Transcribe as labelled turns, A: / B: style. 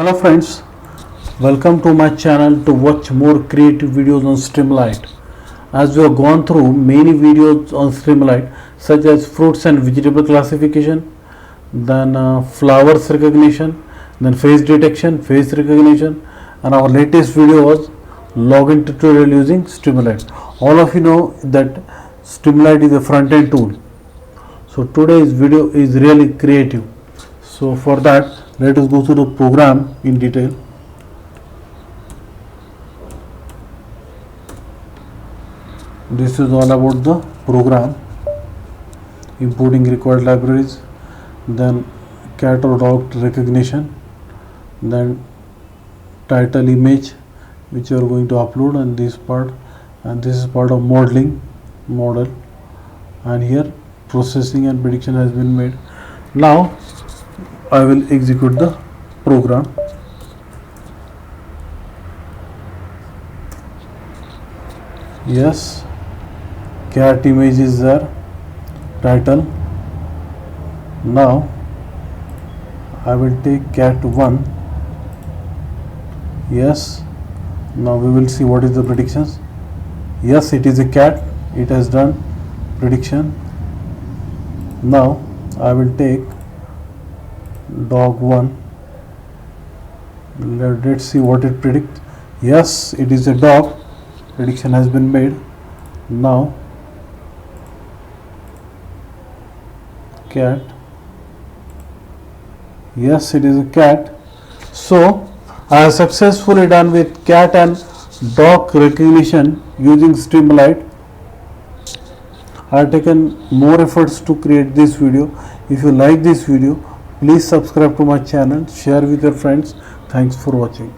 A: Hello friends, welcome to my channel to watch more creative videos on Streamlit. As we have gone through many videos on Streamlit such as fruits and vegetable classification, then flowers recognition, then face detection, face recognition, and our latest video was login tutorial using Streamlit. All of you know that Streamlit is a front-end tool. So today's video is really creative. So for that, let us go through the program in detail. This is all about the program. Importing required libraries, then cat or dog recognition, then title image which you are going to upload, and this part, and this is part of modeling model, and here processing and prediction has been made. Now I will execute the program. Yes, cat image is there, title. Now I will take cat 1. Yes, now we will see what is the predictions. Yes, it is a cat, it has done prediction. Now I will take dog 1. Let's see what it predicts. Yes, it is a dog, prediction has been made. Now cat, yes, it is a cat. So I have successfully done with cat and dog recognition using Streamlit. I have taken more efforts to create this video. If you like this video, please subscribe to my channel, share with your friends. Thanks for watching.